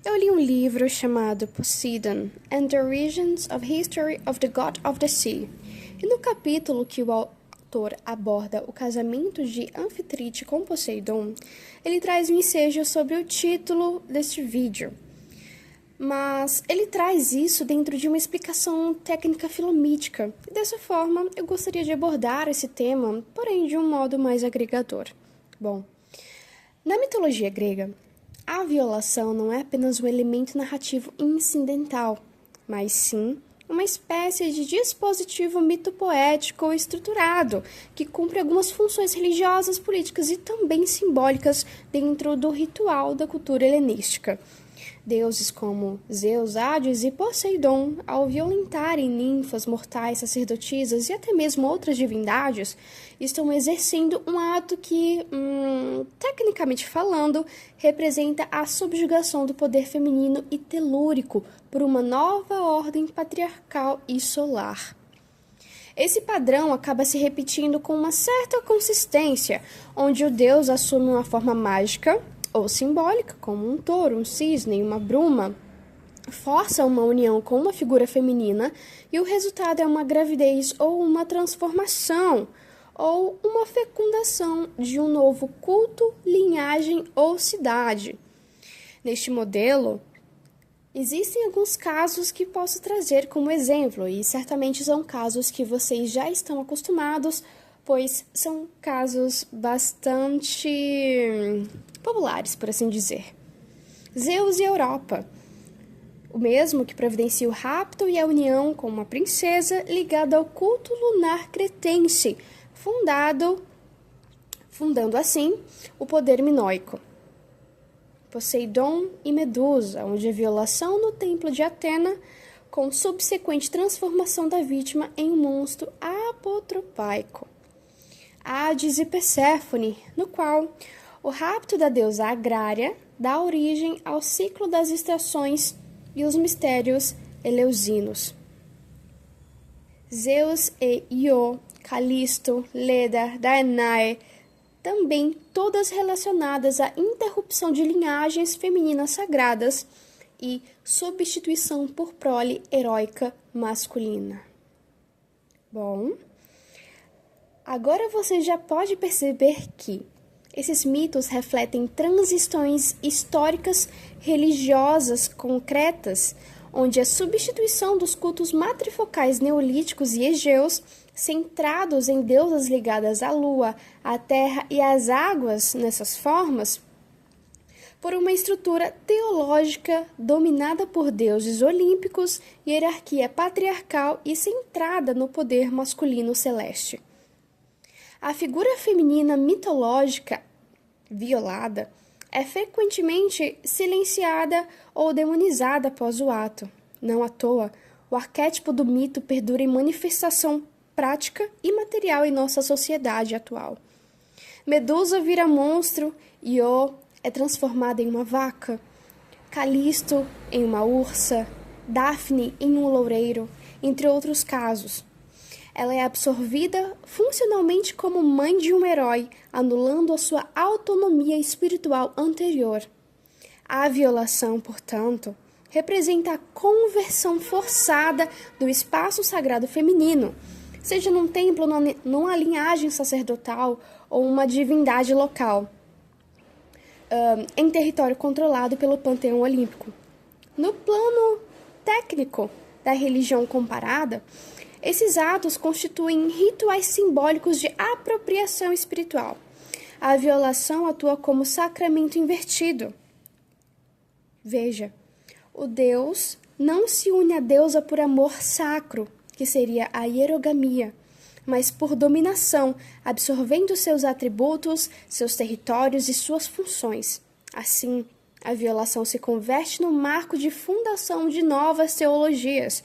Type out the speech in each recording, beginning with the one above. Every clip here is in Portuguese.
Eu li um livro chamado Poseidon and the Origins of History of the God of the Sea. E no capítulo que o autor aborda o casamento de Anfitrite com Poseidon, ele traz um ensejo sobre o título deste vídeo. Mas ele traz isso dentro de uma explicação técnica filomítica. E dessa forma, eu gostaria de abordar esse tema, porém de um modo mais agregador. Bom, na mitologia grega, a violação não é apenas um elemento narrativo incidental, mas sim uma espécie de dispositivo mitopoético estruturado que cumpre algumas funções religiosas, políticas e também simbólicas dentro do ritual da cultura helenística. Deuses como Zeus, Hades e Poseidon, ao violentarem ninfas, mortais, sacerdotisas e até mesmo outras divindades, estão exercendo um ato que, tecnicamente falando, representa a subjugação do poder feminino e telúrico por uma nova ordem patriarcal e solar. Esse padrão acaba se repetindo com uma certa consistência, onde o deus assume uma forma mágica ou simbólica, como um touro, um cisne, uma bruma, força uma união com uma figura feminina e o resultado é uma gravidez ou uma transformação ou uma fecundação de um novo culto, linhagem ou cidade. Neste modelo, existem alguns casos que posso trazer como exemplo e certamente são casos que vocês já estão acostumados, pois são casos bastante populares, por assim dizer. Zeus e Europa, o mesmo que providencia o rapto e a união com uma princesa ligada ao culto lunar cretense, fundando assim o poder minoico. Poseidon e Medusa, onde a violação no templo de Atena, com subsequente transformação da vítima em um monstro apotropaico. Hades e Perséfone, no qual o rapto da deusa agrária dá origem ao ciclo das estações e os mistérios eleusinos. Zeus e Io, Calisto, Leda, Danae, também todas relacionadas à interrupção de linhagens femininas sagradas e substituição por prole heróica masculina. Bom, agora você já pode perceber que esses mitos refletem transições históricas religiosas concretas, onde a substituição dos cultos matrifocais neolíticos e egeus, centrados em deusas ligadas à lua, à terra e às águas nessas formas, por uma estrutura teológica dominada por deuses olímpicos, hierarquia patriarcal e centrada no poder masculino celeste. A figura feminina mitológica violada é frequentemente silenciada ou demonizada após o ato. Não à toa, o arquétipo do mito perdura em manifestação prática e material em nossa sociedade atual. Medusa vira monstro, Io é transformada em uma vaca, Calisto em uma ursa, Daphne em um loureiro, entre outros casos. Ela é absorvida funcionalmente como mãe de um herói, anulando a sua autonomia espiritual anterior. A violação, portanto, representa a conversão forçada do espaço sagrado feminino, seja num templo, numa linhagem sacerdotal ou uma divindade local, em território controlado pelo panteão olímpico. No plano técnico da religião comparada, esses atos constituem rituais simbólicos de apropriação espiritual. A violação atua como sacramento invertido. Veja, o Deus não se une à deusa por amor sacro, que seria a hierogamia, mas por dominação, absorvendo seus atributos, seus territórios e suas funções. Assim, a violação se converte no marco de fundação de novas teologias,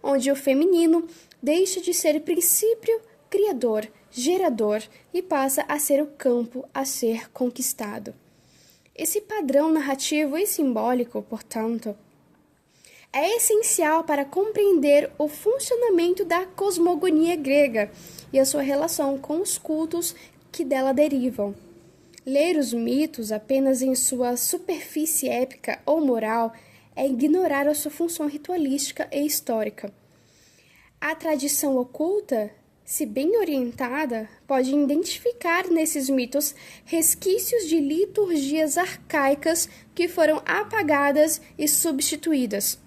onde o feminino deixa de ser princípio criador, gerador e passa a ser o campo a ser conquistado. Esse padrão narrativo e simbólico, portanto, é essencial para compreender o funcionamento da cosmogonia grega e a sua relação com os cultos que dela derivam. Ler os mitos apenas em sua superfície épica ou moral é ignorar a sua função ritualística e histórica. A tradição oculta, se bem orientada, pode identificar nesses mitos resquícios de liturgias arcaicas que foram apagadas e substituídas,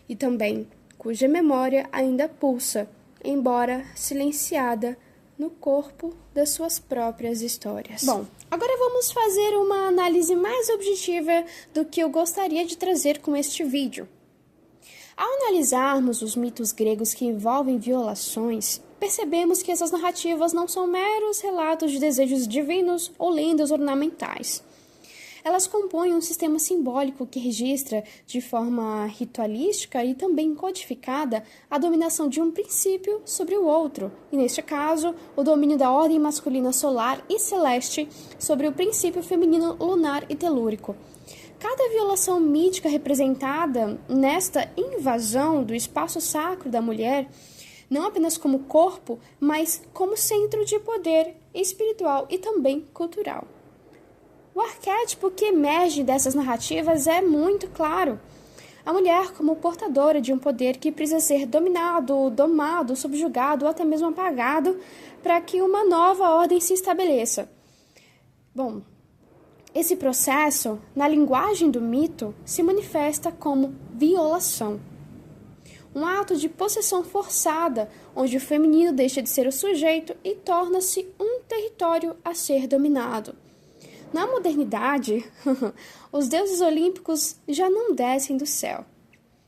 e também cuja memória ainda pulsa, embora silenciada no corpo das suas próprias histórias. Bom, agora vamos fazer uma análise mais objetiva do que eu gostaria de trazer com este vídeo. Ao analisarmos os mitos gregos que envolvem violações, percebemos que essas narrativas não são meros relatos de desejos divinos ou lendas ornamentais. Elas compõem um sistema simbólico que registra, de forma ritualística e também codificada, a dominação de um princípio sobre o outro, e neste caso, o domínio da ordem masculina solar e celeste sobre o princípio feminino lunar e telúrico. Cada violação mítica representada nesta invasão do espaço sacro da mulher, não apenas como corpo, mas como centro de poder espiritual e também cultural. O arquétipo que emerge dessas narrativas é muito claro. A mulher como portadora de um poder que precisa ser dominado, domado, subjugado ou até mesmo apagado para que uma nova ordem se estabeleça. Bom, esse processo, na linguagem do mito, se manifesta como violação. Um ato de possessão forçada, onde o feminino deixa de ser o sujeito e torna-se um território a ser dominado. Na modernidade, os deuses olímpicos já não descem do céu,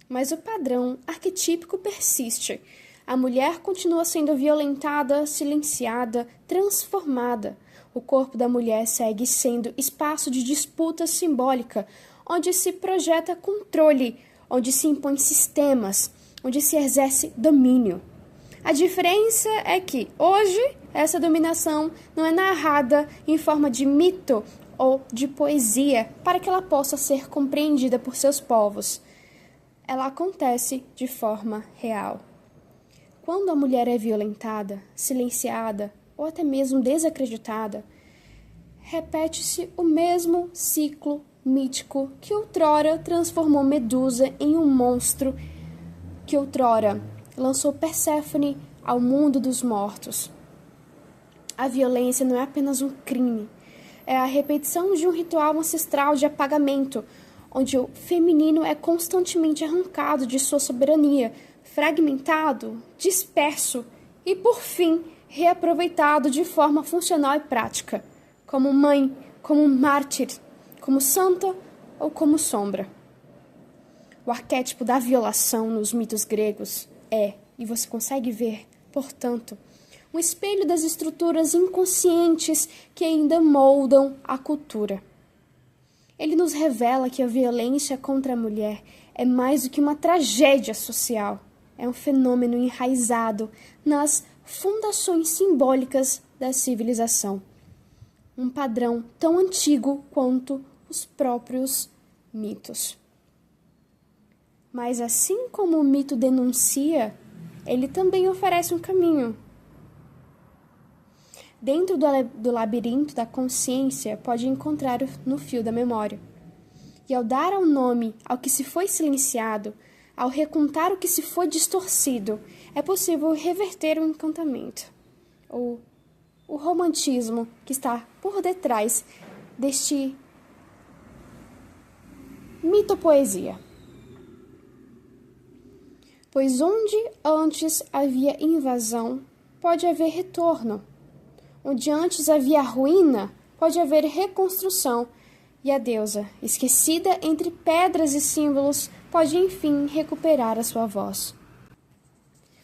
mas o padrão arquetípico persiste. A mulher continua sendo violentada, silenciada, transformada. O corpo da mulher segue sendo espaço de disputa simbólica, onde se projeta controle, onde se impõem sistemas, onde se exerce domínio. A diferença é que, hoje, essa dominação não é narrada em forma de mito ou de poesia para que ela possa ser compreendida por seus povos. Ela acontece de forma real. Quando a mulher é violentada, silenciada ou até mesmo desacreditada, repete-se o mesmo ciclo mítico que outrora transformou Medusa em um monstro, que outrora lançou Perséfone ao mundo dos mortos. A violência não é apenas um crime, é a repetição de um ritual ancestral de apagamento, onde o feminino é constantemente arrancado de sua soberania, fragmentado, disperso e, por fim, reaproveitado de forma funcional e prática, como mãe, como mártir, como santa ou como sombra. O arquétipo da violação nos mitos gregos é, e você consegue ver, portanto, um espelho das estruturas inconscientes que ainda moldam a cultura. Ele nos revela que a violência contra a mulher é mais do que uma tragédia social. É um fenômeno enraizado nas fundações simbólicas da civilização. Um padrão tão antigo quanto os próprios mitos. Mas assim como o mito denuncia, ele também oferece um caminho. Dentro do labirinto da consciência, pode encontrar no fio da memória. E ao dar um nome ao que se foi silenciado, ao recontar o que se foi distorcido, é possível reverter o encantamento, ou o romantismo que está por detrás deste mitopoesia. Pois onde antes havia invasão, pode haver retorno. Onde antes havia ruína, pode haver reconstrução. E a deusa, esquecida entre pedras e símbolos, pode enfim recuperar a sua voz.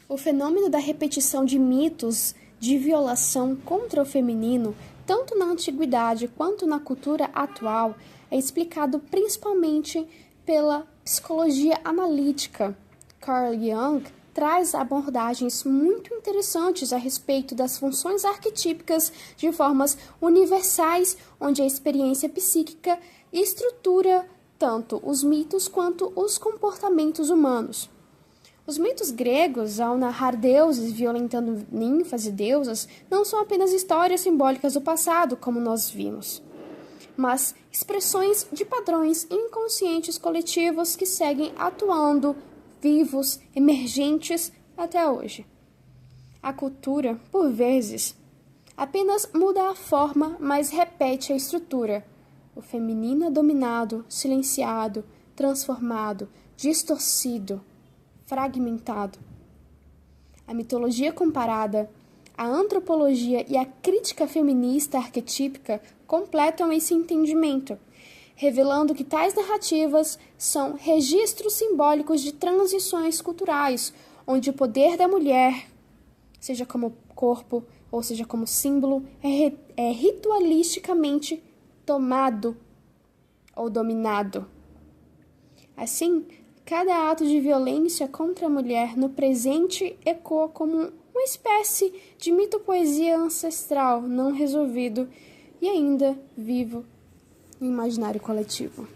O fenômeno da repetição de mitos de violação contra o feminino, tanto na antiguidade quanto na cultura atual, é explicado principalmente pela psicologia analítica. Carl Jung traz abordagens muito interessantes a respeito das funções arquetípicas de formas universais, onde a experiência psíquica estrutura tanto os mitos quanto os comportamentos humanos. Os mitos gregos, ao narrar deuses violentando ninfas e deusas, não são apenas histórias simbólicas do passado, como nós vimos. mas expressões de padrões inconscientes coletivos que seguem atuando, vivos, emergentes até hoje. A cultura, por vezes, apenas muda a forma, mas repete a estrutura. O feminino é dominado, silenciado, transformado, distorcido, fragmentado. A mitologia comparada, a antropologia e a crítica feminista arquetípica completam esse entendimento, revelando que tais narrativas são registros simbólicos de transições culturais, onde o poder da mulher, seja como corpo ou seja como símbolo, é ritualisticamente tomado ou dominado. Assim, cada ato de violência contra a mulher no presente ecoa como uma espécie de mito-poesia ancestral não resolvido e ainda vivo no imaginário coletivo.